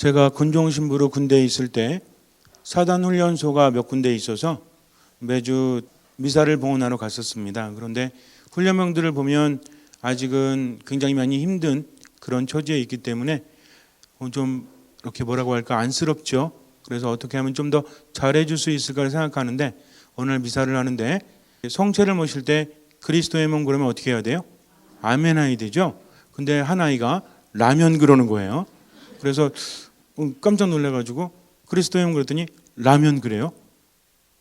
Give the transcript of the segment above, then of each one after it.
제가 군종 신부로 군대에 있을 때 사단 훈련소가 몇 군데 있어서 매주 미사를 봉헌하러 갔었습니다. 그런데 훈련병들을 보면 아직은 굉장히 많이 힘든 그런 처지에 있기 때문에 좀 이렇게 뭐라고 할까 안쓰럽죠. 그래서 어떻게 하면 좀 더 잘해줄 수 있을까 생각하는데 오늘 미사를 하는데 성체를 모실 때 그리스도의 몸 그러면 어떻게 해야 돼요? 아멘 해야 되죠. 근데 한 아이가 라면 그러는 거예요. 그래서 깜짝 놀라가지고 그리스도의 몸 그랬더니 라면 그래요.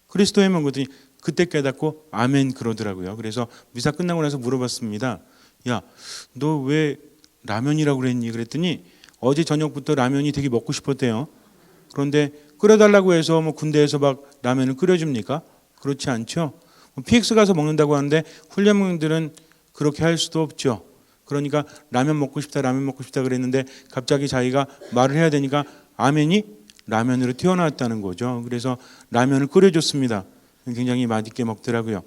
그리스도의 몸 그랬더니 그때 깨닫고 아멘 그러더라고요. 그래서 미사 끝나고 나서 물어봤습니다. 야, 너 왜 라면이라고 그랬니? 그랬더니 어제 저녁부터 라면이 되게 먹고 싶었대요. 그런데 끓여달라고 해서 뭐 군대에서 막 라면을 끓여줍니까? 그렇지 않죠. PX 가서 먹는다고 하는데 훈련병들은 그렇게 할 수도 없죠. 그러니까 라면 먹고 싶다 그랬는데 갑자기 자기가 말을 해야 되니까 아멘이 라면으로 튀어나왔다는 거죠. 그래서 라면을 끓여줬습니다. 굉장히 맛있게 먹더라고요.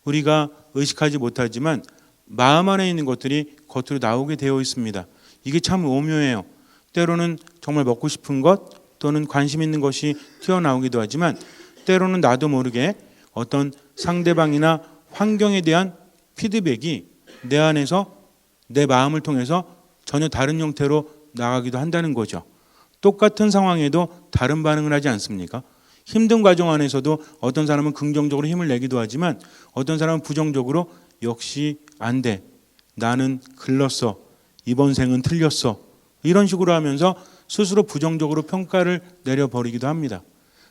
우리가 의식하지 못하지만 마음 안에 있는 것들이 겉으로 나오게 되어 있습니다. 이게 참 오묘해요. 때로는 정말 먹고 싶은 것 또는 관심 있는 것이 튀어나오기도 하지만 때로는 나도 모르게 어떤 상대방이나 환경에 대한 피드백이 내 안에서 내 마음을 통해서 전혀 다른 형태로 나가기도 한다는 거죠. 똑같은 상황에도 다른 반응을 하지 않습니까? 힘든 과정 안에서도 어떤 사람은 긍정적으로 힘을 내기도 하지만 어떤 사람은 부정적으로 역시 안 돼. 나는 글렀어. 이번 생은 틀렸어. 이런 식으로 하면서 스스로 부정적으로 평가를 내려버리기도 합니다.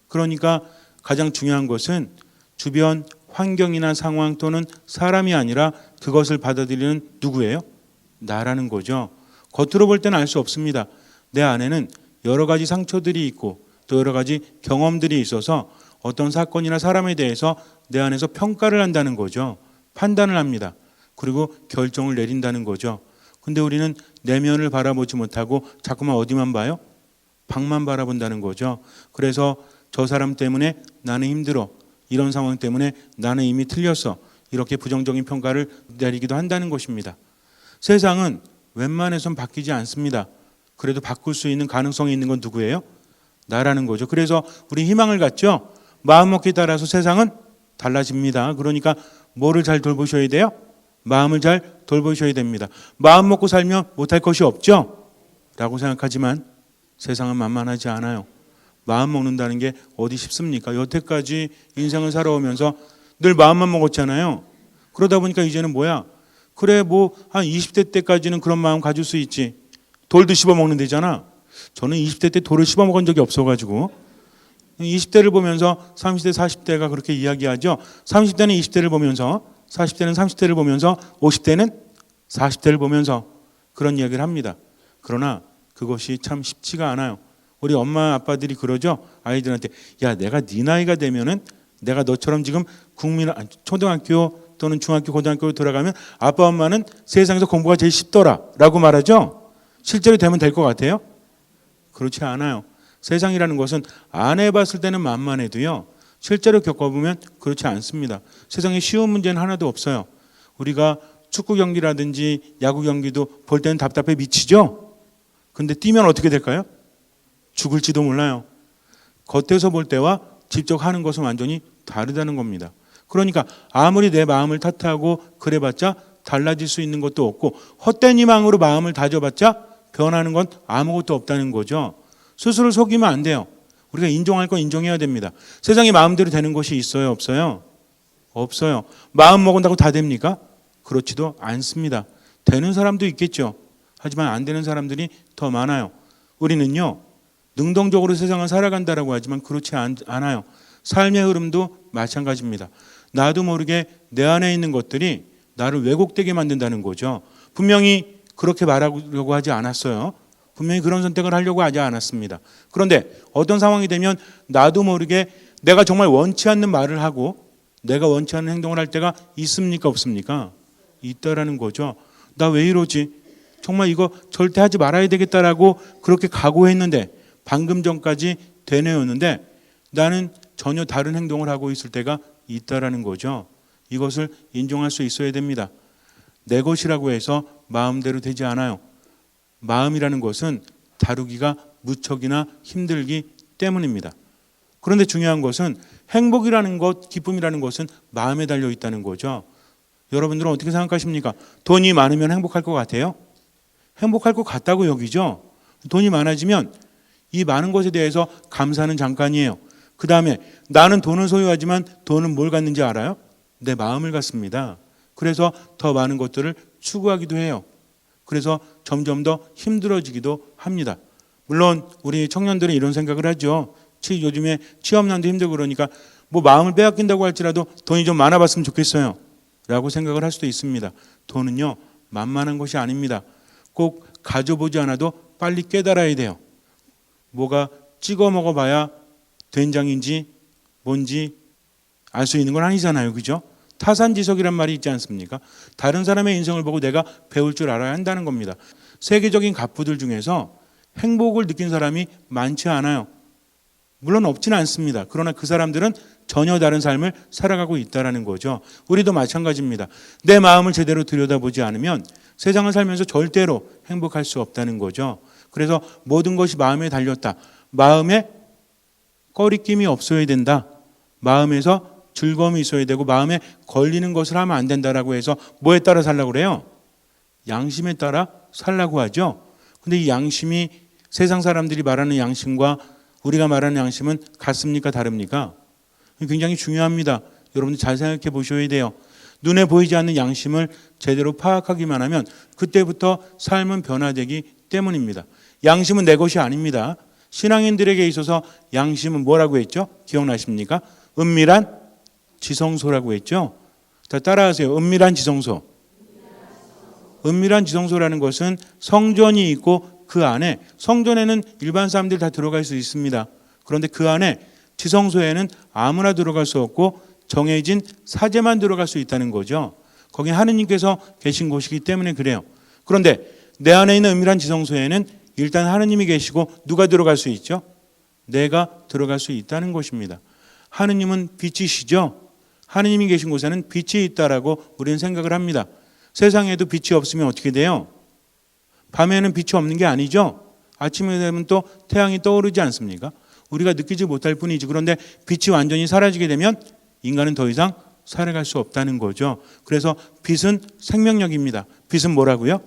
그러니까 가장 중요한 것은 주변 환경이나 상황 또는 사람이 아니라 그것을 받아들이는 누구예요? 나라는 거죠. 겉으로 볼 때는 알 수 없습니다. 내 안에는 여러 가지 상처들이 있고 또 여러 가지 경험들이 있어서 어떤 사건이나 사람에 대해서 내 안에서 평가를 한다는 거죠. 판단을 합니다. 그리고 결정을 내린다는 거죠. 근데 우리는 내면을 바라보지 못하고 자꾸만 어디만 봐요? 밖만 바라본다는 거죠. 그래서 저 사람 때문에 나는 힘들어. 이런 상황 때문에 나는 이미 틀렸어. 이렇게 부정적인 평가를 내리기도 한다는 것입니다. 세상은 웬만해선 바뀌지 않습니다. 그래도 바꿀 수 있는 가능성이 있는 건 누구예요? 나라는 거죠. 그래서 우리 희망을 갖죠. 마음먹기에 따라서 세상은 달라집니다. 그러니까 뭐를 잘 돌보셔야 돼요? 마음을 잘 돌보셔야 됩니다. 마음 먹고 살면 못할 것이 없죠? 라고 생각하지만 세상은 만만하지 않아요. 마음 먹는다는 게 어디 쉽습니까? 여태까지 인생을 살아오면서 늘 마음만 먹었잖아요. 그러다 보니까 이제는 뭐야? 그래 뭐 한 20대 때까지는 그런 마음 가질 수 있지. 돌도 씹어 먹는 데잖아. 저는 20대 때 돌을 씹어 먹은 적이 없어가지고 20대를 보면서 30대 40대가 그렇게 이야기하죠. 30대는 20대를 보면서 40대는 30대를 보면서 50대는 40대를 보면서 그런 이야기를 합니다. 그러나 그것이 참 쉽지가 않아요. 우리 엄마 아빠들이 그러죠. 아이들한테 야 내가 네 나이가 되면은 내가 너처럼 지금 초등학교 또는 중학교 고등학교로 돌아가면 아빠 엄마는 세상에서 공부가 제일 쉽더라 라고 말하죠. 실제로 되면 될 것 같아요? 그렇지 않아요. 세상이라는 것은 안 해봤을 때는 만만해도요. 실제로 겪어보면 그렇지 않습니다. 세상에 쉬운 문제는 하나도 없어요. 우리가 축구 경기라든지 야구 경기도 볼 때는 답답해 미치죠. 근데 뛰면 어떻게 될까요? 죽을지도 몰라요. 겉에서 볼 때와 직접 하는 것은 완전히 다르다는 겁니다. 그러니까 아무리 내 마음을 탓하고 그래봤자 달라질 수 있는 것도 없고 헛된 희망으로 마음을 다져봤자 변하는 건 아무것도 없다는 거죠. 스스로 속이면 안 돼요. 우리가 인정할 건 인정해야 됩니다. 세상에 마음대로 되는 것이 있어요? 없어요? 없어요. 마음 먹은다고 다 됩니까? 그렇지도 않습니다. 되는 사람도 있겠죠. 하지만 안 되는 사람들이 더 많아요. 우리는요. 능동적으로 세상을 살아간다라고 하지만 그렇지 않아요. 삶의 흐름도 마찬가지입니다. 나도 모르게 내 안에 있는 것들이 나를 왜곡되게 만든다는 거죠. 분명히 그렇게 말하려고 하지 않았어요. 분명히 그런 선택을 하려고 하지 않았습니다. 그런데 어떤 상황이 되면 나도 모르게 내가 정말 원치 않는 말을 하고 내가 원치 않는 행동을 할 때가 있습니까? 없습니까? 있다라는 거죠. 나 왜 이러지? 정말 이거 절대 하지 말아야 되겠다라고 그렇게 각오했는데 방금 전까지 되뇌었는데 나는 전혀 다른 행동을 하고 있을 때가 있다라는 거죠. 이것을 인정할 수 있어야 됩니다. 내 것이라고 해서 마음대로 되지 않아요. 마음이라는 것은 다루기가 무척이나 힘들기 때문입니다. 그런데 중요한 것은 행복이라는 것, 기쁨이라는 것은 마음에 달려 있다는 거죠. 여러분들은 어떻게 생각하십니까? 돈이 많으면 행복할 것 같아요? 행복할 것 같다고 여기죠. 돈이 많아지면 이 많은 것에 대해서 감사는 잠깐이에요. 그 다음에 나는 돈을 소유하지만 돈은 뭘 갖는지 알아요? 내 마음을 갖습니다. 그래서 더 많은 것들을 추구하기도 해요. 그래서 점점 더 힘들어지기도 합니다. 물론 우리 청년들은 이런 생각을 하죠. 요즘에 취업난도 힘들고 그러니까 뭐 마음을 빼앗긴다고 할지라도 돈이 좀 많아봤으면 좋겠어요 라고 생각을 할 수도 있습니다. 돈은요 만만한 것이 아닙니다. 꼭 가져보지 않아도 빨리 깨달아야 돼요. 뭐가 찍어 먹어봐야 된장인지 뭔지 알 수 있는 건 아니잖아요. 그죠? 타산지석이란 말이 있지 않습니까? 다른 사람의 인생을 보고 내가 배울 줄 알아야 한다는 겁니다. 세계적인 갑부들 중에서 행복을 느낀 사람이 많지 않아요. 물론 없지는 않습니다. 그러나 그 사람들은 전혀 다른 삶을 살아가고 있다는 거죠. 우리도 마찬가지입니다. 내 마음을 제대로 들여다보지 않으면 세상을 살면서 절대로 행복할 수 없다는 거죠. 그래서 모든 것이 마음에 달렸다. 마음에 꺼리낌이 없어야 된다. 마음에서 즐거움이 있어야 되고 마음에 걸리는 것을 하면 안 된다라고 해서 뭐에 따라 살라고 그래요? 양심에 따라 살라고 하죠. 근데 이 양심이 세상 사람들이 말하는 양심과 우리가 말하는 양심은 같습니까? 다릅니까? 굉장히 중요합니다. 여러분들 잘 생각해 보셔야 돼요. 눈에 보이지 않는 양심을 제대로 파악하기만 하면 그때부터 삶은 변화되기 때문입니다. 양심은 내 것이 아닙니다. 신앙인들에게 있어서 양심은 뭐라고 했죠? 기억나십니까? 은밀한 지성소라고 했죠. 자, 따라하세요. 은밀한 지성소. 은밀한 지성소라는 것은 성전이 있고 그 안에, 성전에는 일반 사람들 다 들어갈 수 있습니다. 그런데 그 안에 지성소에는 아무나 들어갈 수 없고 정해진 사제만 들어갈 수 있다는 거죠. 거기 하느님께서 계신 곳이기 때문에 그래요. 그런데 내 안에 있는 은밀한 지성소에는 일단 하느님이 계시고 누가 들어갈 수 있죠? 내가 들어갈 수 있다는 것입니다. 하느님은 빛이시죠. 하느님이 계신 곳에는 빛이 있다라고 우리는 생각을 합니다. 세상에도 빛이 없으면 어떻게 돼요? 밤에는 빛이 없는 게 아니죠. 아침에 되면 또 태양이 떠오르지 않습니까? 우리가 느끼지 못할 뿐이지. 그런데 빛이 완전히 사라지게 되면 인간은 더 이상 살아갈 수 없다는 거죠. 그래서 빛은 생명력입니다. 빛은 뭐라고요?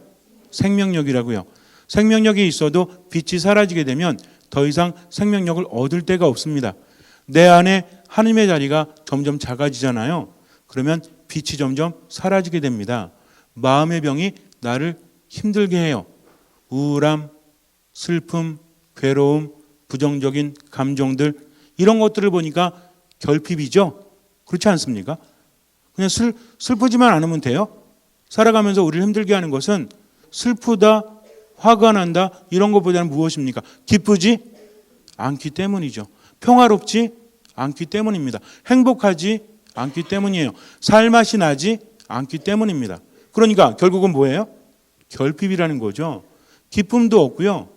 생명력이라고요. 생명력이 있어도 빛이 사라지게 되면 더 이상 생명력을 얻을 데가 없습니다. 내 안에 하느님의 자리가 점점 작아지잖아요. 그러면 빛이 점점 사라지게 됩니다. 마음의 병이 나를 힘들게 해요. 우울함, 슬픔, 괴로움, 부정적인 감정들, 이런 것들을 보니까 결핍이죠. 그렇지 않습니까? 그냥 슬프지만 않으면 돼요. 살아가면서 우리를 힘들게 하는 것은 슬프다, 화가 난다, 이런 것보다는 무엇입니까? 기쁘지 않기 때문이죠. 평화롭지 않기 때문입니다. 행복하지 않기 때문이에요. 살맛이 나지 않기 때문입니다. 그러니까 결국은 뭐예요? 결핍이라는 거죠. 기쁨도 없고요.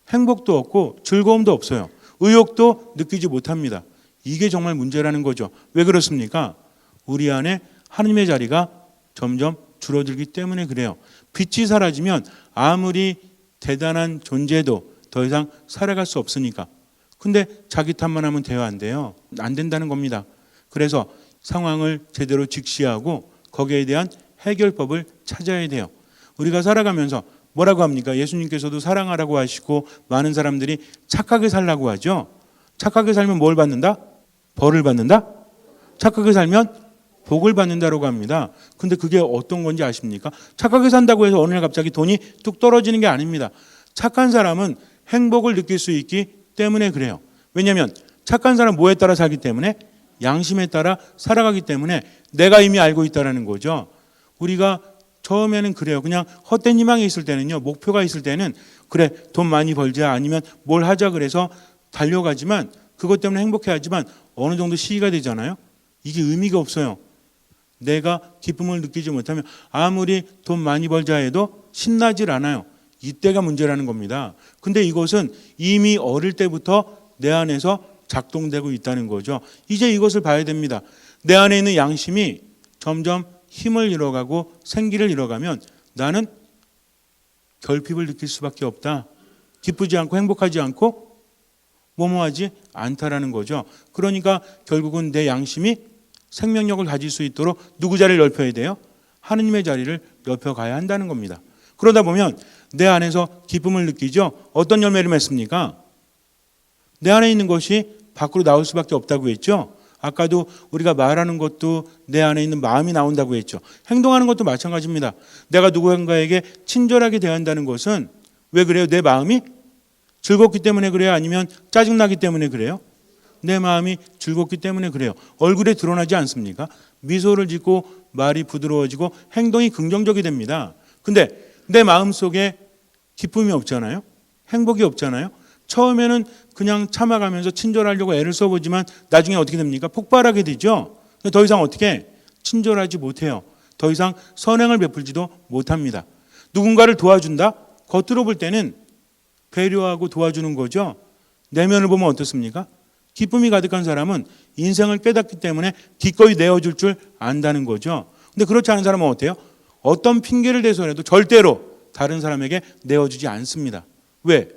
행복도 없고 즐거움도 없어요. 의욕도 느끼지 못합니다. 이게 정말 문제라는 거죠. 왜 그렇습니까? 우리 안에 하느님의 자리가 점점 줄어들기 때문에 그래요. 빛이 사라지면 아무리 대단한 존재도 더 이상 살아갈 수 없으니까. 근데 자기 탓만 하면 돼요, 안 돼요? 안 된다는 겁니다. 그래서 상황을 제대로 직시하고 거기에 대한 해결법을 찾아야 돼요. 우리가 살아가면서 뭐라고 합니까? 예수님께서도 사랑하라고 하시고 많은 사람들이 착하게 살라고 하죠. 착하게 살면 뭘 받는다? 벌을 받는다? 착하게 살면 복을 받는다라고 합니다. 근데 그게 어떤 건지 아십니까? 착하게 산다고 해서 어느 날 갑자기 돈이 뚝 떨어지는 게 아닙니다. 착한 사람은 행복을 느낄 수 있기 때문에 그래요. 왜냐하면 착한 사람은 뭐에 따라 살기 때문에? 양심에 따라 살아가기 때문에 내가 이미 알고 있다는 거죠. 우리가 처음에는 그래요. 그냥 헛된 희망이 있을 때는요. 목표가 있을 때는 그래 돈 많이 벌자 아니면 뭘 하자 그래서 달려가지만 그것 때문에 행복해하지만 어느 정도 시기가 되잖아요. 이게 의미가 없어요. 내가 기쁨을 느끼지 못하면 아무리 돈 많이 벌자 해도 신나질 않아요. 이때가 문제라는 겁니다. 근데 이것은 이미 어릴 때부터 내 안에서 작동되고 있다는 거죠. 이제 이것을 봐야 됩니다. 내 안에 있는 양심이 점점 힘을 잃어가고 생기를 잃어가면 나는 결핍을 느낄 수밖에 없다. 기쁘지 않고 행복하지 않고 뭐뭐하지 않다라는 거죠. 그러니까 결국은 내 양심이 생명력을 가질 수 있도록 누구 자리를 넓혀야 돼요? 하느님의 자리를 넓혀가야 한다는 겁니다. 그러다 보면 내 안에서 기쁨을 느끼죠. 어떤 열매를 맺습니까? 내 안에 있는 것이 밖으로 나올 수밖에 없다고 했죠. 아까도 우리가 말하는 것도 내 안에 있는 마음이 나온다고 했죠. 행동하는 것도 마찬가지입니다. 내가 누군가에게 친절하게 대한다는 것은 왜 그래요? 내 마음이 즐겁기 때문에 그래요? 아니면 짜증나기 때문에 그래요? 내 마음이 즐겁기 때문에 그래요. 얼굴에 드러나지 않습니까? 미소를 짓고 말이 부드러워지고 행동이 긍정적이 됩니다. 근데 내 마음속에 기쁨이 없잖아요. 행복이 없잖아요. 처음에는 그냥 참아가면서 친절하려고 애를 써보지만 나중에 어떻게 됩니까? 폭발하게 되죠. 더 이상 어떻게 친절하지 못해요. 더 이상 선행을 베풀지도 못합니다. 누군가를 도와준다? 겉으로 볼 때는 배려하고 도와주는 거죠. 내면을 보면 어떻습니까? 기쁨이 가득한 사람은 인생을 깨닫기 때문에 기꺼이 내어줄 줄 안다는 거죠. 근데 그렇지 않은 사람은 어때요? 어떤 핑계를 대서라도 절대로 다른 사람에게 내어주지 않습니다. 왜?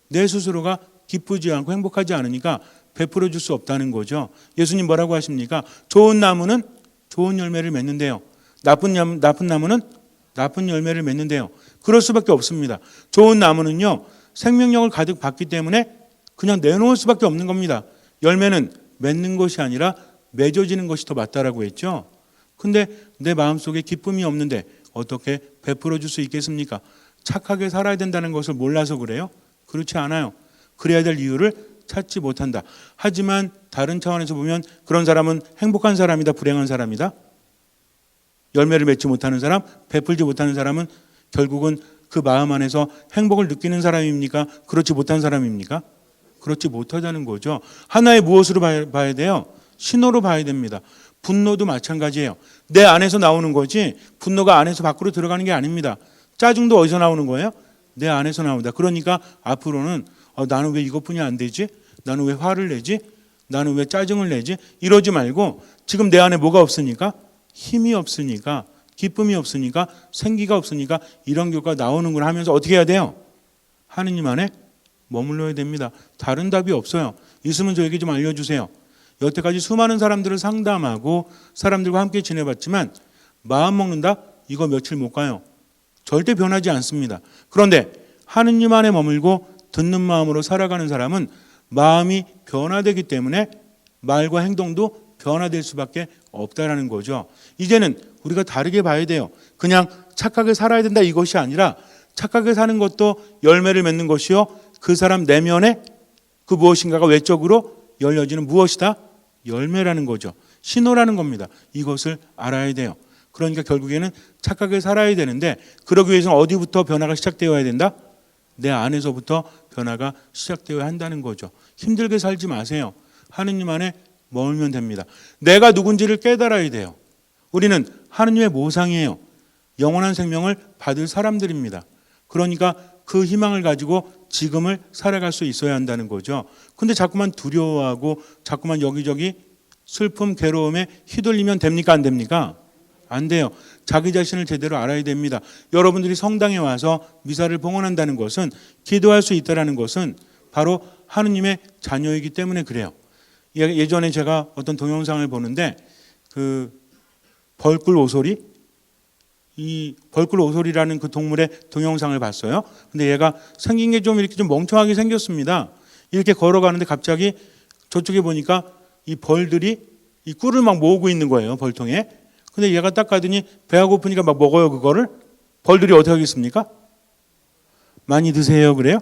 내 스스로가 기쁘지 않고 행복하지 않으니까 베풀어 줄 수 없다는 거죠. 예수님 뭐라고 하십니까? 좋은 나무는 좋은 열매를 맺는데요. 나쁜 나무는 나쁜 열매를 맺는데요. 그럴 수밖에 없습니다. 좋은 나무는요, 생명력을 가득 받기 때문에 그냥 내놓을 수밖에 없는 겁니다. 열매는 맺는 것이 아니라 맺어지는 것이 더 맞다라고 했죠. 근데 내 마음속에 기쁨이 없는데 어떻게 베풀어 줄 수 있겠습니까? 착하게 살아야 된다는 것을 몰라서 그래요? 그렇지 않아요. 그래야 될 이유를 찾지 못한다. 하지만 다른 차원에서 보면 그런 사람은 행복한 사람이다, 불행한 사람이다? 열매를 맺지 못하는 사람, 베풀지 못하는 사람은 결국은 그 마음 안에서 행복을 느끼는 사람입니까? 그렇지 못한 사람입니까? 그렇지 못하다는 거죠. 하나의 무엇으로 봐야 돼요? 신호로 봐야 됩니다. 분노도 마찬가지예요. 내 안에서 나오는 거지 분노가 안에서 밖으로 들어가는 게 아닙니다. 짜증도 어디서 나오는 거예요? 내 안에서 나온다. 그러니까 앞으로는 나는 왜 이것뿐이 안 되지? 나는 왜 화를 내지? 나는 왜 짜증을 내지? 이러지 말고 지금 내 안에 뭐가 없으니까? 힘이 없으니까, 기쁨이 없으니까, 생기가 없으니까 이런 결과가 나오는구나 하면서 어떻게 해야 돼요? 하느님 안에 머물러야 됩니다. 다른 답이 없어요. 있으면 저에게 좀 알려주세요. 여태까지 수많은 사람들을 상담하고 사람들과 함께 지내봤지만 마음 먹는다? 이거 며칠 못 가요. 절대 변하지 않습니다. 그런데 하느님 안에 머물고 듣는 마음으로 살아가는 사람은 마음이 변화되기 때문에 말과 행동도 변화될 수밖에 없다라는 거죠. 이제는 우리가 다르게 봐야 돼요. 그냥 착하게 살아야 된다 이것이 아니라 착하게 사는 것도 열매를 맺는 것이요. 그 사람 내면에 그 무엇인가가 외적으로 열려지는 무엇이다? 열매라는 거죠. 신호라는 겁니다. 이것을 알아야 돼요. 그러니까 결국에는 착하게 살아야 되는데 그러기 위해서는 어디부터 변화가 시작되어야 된다? 내 안에서부터 변화가 시작되어야 한다는 거죠. 힘들게 살지 마세요. 하느님 안에 머물면 됩니다. 내가 누군지를 깨달아야 돼요. 우리는 하느님의 모상이에요. 영원한 생명을 받을 사람들입니다. 그러니까 그 희망을 가지고 지금을 살아갈 수 있어야 한다는 거죠. 근데 자꾸만 두려워하고 자꾸만 여기저기 슬픔, 괴로움에 휘둘리면 됩니까? 안 됩니까? 안 돼요. 자기 자신을 제대로 알아야 됩니다. 여러분들이 성당에 와서 미사를 봉헌한다는 것은, 기도할 수 있다는 것은 바로 하느님의 자녀이기 때문에 그래요. 예전에 제가 어떤 동영상을 보는데 그 벌꿀 오소리, 이 벌꿀 오소리라는 그 동물의 동영상을 봤어요. 근데 얘가 생긴 게 좀 이렇게 좀 멍청하게 생겼습니다. 이렇게 걸어가는데 갑자기 저쪽에 보니까 이 벌들이 이 꿀을 막 모으고 있는 거예요, 벌통에. 근데 얘가 딱 가더니 배가 고프니까 막 먹어요, 그거를. 벌들이 어떻게 하겠습니까? 많이 드세요, 그래요?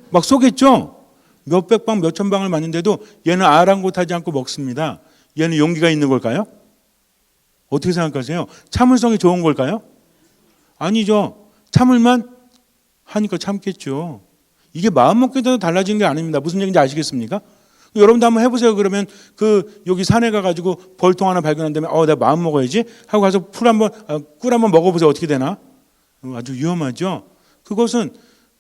막 쏘겠죠? 몇백 방, 몇천 방을 맞는데도 얘는 아랑곳하지 않고 먹습니다. 얘는 용기가 있는 걸까요? 어떻게 생각하세요? 참을성이 좋은 걸까요? 아니죠. 참을만 하니까 참겠죠. 이게 마음 먹기에 따라 달라지는 게 아닙니다. 무슨 얘기인지 아시겠습니까? 여러분도 한번 해보세요. 그러면 그 여기 산에 가가지고 벌통 하나 발견한 다음에 내가 마음 먹어야지 하고 가서 꿀 한번 먹어보세요. 어떻게 되나? 아주 위험하죠. 그것은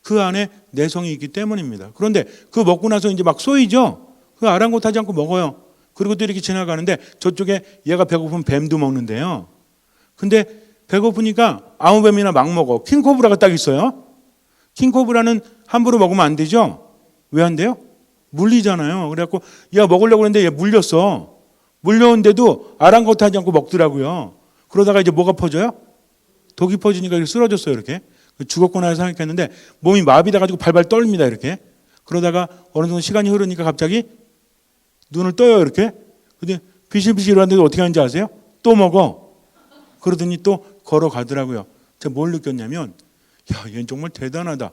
그 안에 내성이 있기 때문입니다. 그런데 그 먹고 나서 이제 막 쏘이죠. 그 아랑곳하지 않고 먹어요. 그리고 또 이렇게 지나가는데 저쪽에 얘가 배고프면 뱀도 먹는데요. 근데 배고프니까 아무 뱀이나 막 먹어. 킹코브라가 딱 있어요. 킹코브라는 함부로 먹으면 안 되죠? 왜 안 돼요? 물리잖아요. 그래갖고 얘가 먹으려고 했는데 얘 물렸어. 물려온데도 아랑곳하지 않고 먹더라고요. 그러다가 이제 뭐가 퍼져요? 독이 퍼지니까 이렇게 쓰러졌어요. 이렇게 죽었구나 해서 생각했는데 몸이 마비돼가지고 발발 떨립니다. 이렇게 그러다가 어느 정도 시간이 흐르니까 갑자기 눈을 떠요. 이렇게 근데 비실비실 하는데도 어떻게 하는지 아세요? 또 먹어. 그러더니 또 걸어가더라고요. 제가 뭘 느꼈냐면 야, 얘는 정말 대단하다.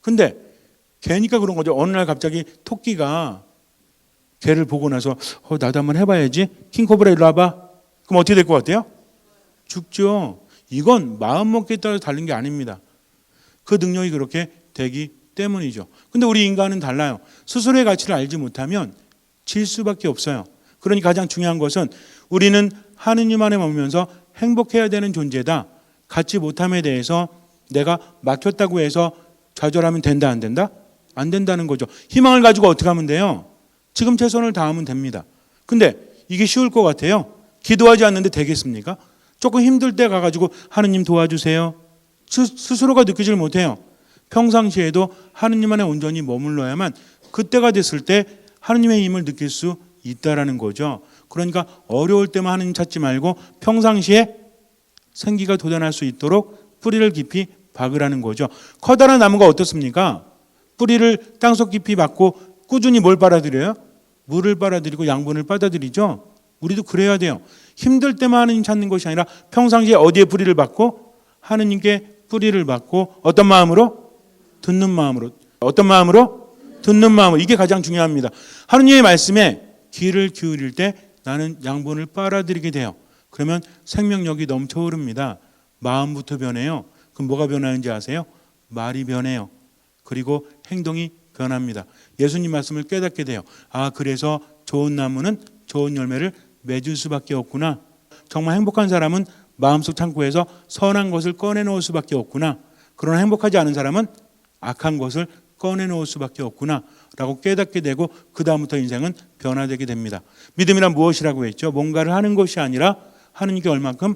근데 걔니까 그런 거죠. 어느 날 갑자기 토끼가 걔를 보고 나서 나도 한번 해봐야지. 킹코브라 일로 와봐. 그럼 어떻게 될 것 같아요? 죽죠. 이건 마음먹기에 따라 다른 게 아닙니다. 그 능력이 그렇게 되기 때문이죠. 근데 우리 인간은 달라요. 스스로의 가치를 알지 못하면 질 수밖에 없어요. 그러니 가장 중요한 것은 우리는 하느님 안에 머물면서 행복해야 되는 존재다. 갖지 못함에 대해서 내가 막혔다고 해서 좌절하면 된다 안 된다? 안 된다는 거죠. 희망을 가지고 어떻게 하면 돼요? 지금 최선을 다하면 됩니다. 근데 이게 쉬울 것 같아요. 기도하지 않는데 되겠습니까? 조금 힘들 때 가가지고 하느님 도와주세요. 스스로가 느끼질 못해요. 평상시에도 하느님 안에 온전히 머물러야만 그때가 됐을 때 하느님의 힘을 느낄 수 있다라는 거죠. 그러니까 어려울 때만 하느님 찾지 말고 평상시에 생기가 돋아날 수 있도록 뿌리를 깊이 박으라는 거죠. 커다란 나무가 어떻습니까? 뿌리를 땅속 깊이 박고 꾸준히 뭘 빨아들여요? 물을 빨아들이고 양분을 빨아들이죠. 우리도 그래야 돼요. 힘들 때만 하느님 찾는 것이 아니라 평상시에 어디에 뿌리를 박고 하느님께 뿌리를 박고 어떤 마음으로? 듣는 마음으로. 어떤 마음으로? 듣는 마음으로. 이게 가장 중요합니다. 하느님의 말씀에 귀를 기울일 때 나는 양분을 빨아들이게 돼요. 그러면 생명력이 넘쳐흐릅니다. 마음부터 변해요. 그럼 뭐가 변하는지 아세요? 말이 변해요. 그리고 행동이 변합니다. 예수님 말씀을 깨닫게 돼요. 아, 그래서 좋은 나무는 좋은 열매를 맺을 수밖에 없구나. 정말 행복한 사람은 마음속 창고에서 선한 것을 꺼내놓을 수밖에 없구나. 그러나 행복하지 않은 사람은 악한 것을 꺼내놓을 수밖에 없구나 라고 깨닫게 되고 그 다음부터 인생은 변화되게 됩니다. 믿음이란 무엇이라고 했죠? 뭔가를 하는 것이 아니라 하느님께 얼만큼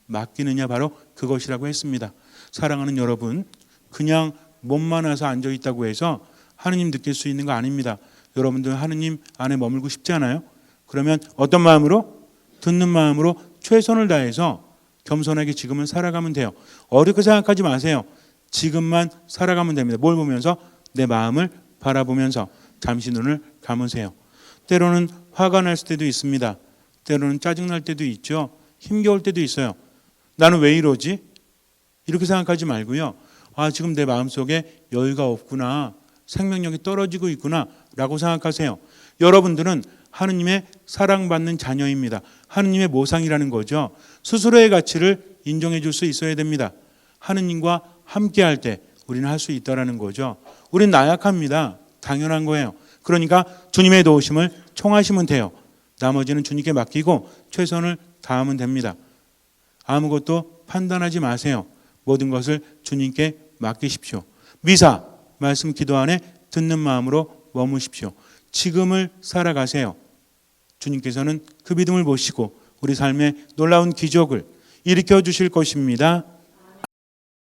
맡기느냐, 바로 그것이라고 했습니다. 사랑하는 여러분, 그냥 몸만 와서 앉아있다고 해서 하느님 느낄 수 있는 거 아닙니다. 여러분들 하느님 안에 머물고 싶지 않아요? 그러면 어떤 마음으로? 듣는 마음으로 최선을 다해서 겸손하게 지금은 살아가면 돼요. 어렵게 생각하지 마세요. 지금만 살아가면 됩니다. 뭘 보면서? 내 마음을 바라보면서 잠시 눈을 감으세요. 때로는 화가 날 때도 있습니다. 때로는 짜증날 때도 있죠. 힘겨울 때도 있어요. 나는 왜 이러지? 이렇게 생각하지 말고요. 아, 지금 내 마음속에 여유가 없구나. 생명력이 떨어지고 있구나 라고 생각하세요. 여러분들은 하느님의 사랑받는 자녀입니다. 하느님의 모상이라는 거죠. 스스로의 가치를 인정해 줄 수 있어야 됩니다. 하느님과 함께 할 때 우리는 할 수 있다는 거죠. 우린 나약합니다. 당연한 거예요. 그러니까 주님의 도우심을 청하시면 돼요. 나머지는 주님께 맡기고 최선을 다하면 됩니다. 아무것도 판단하지 마세요. 모든 것을 주님께 맡기십시오. 미사, 말씀, 기도 안에 듣는 마음으로 머무십시오. 지금을 살아가세요. 주님께서는 그 믿음을 보시고 우리 삶에 놀라운 기적을 일으켜 주실 것입니다.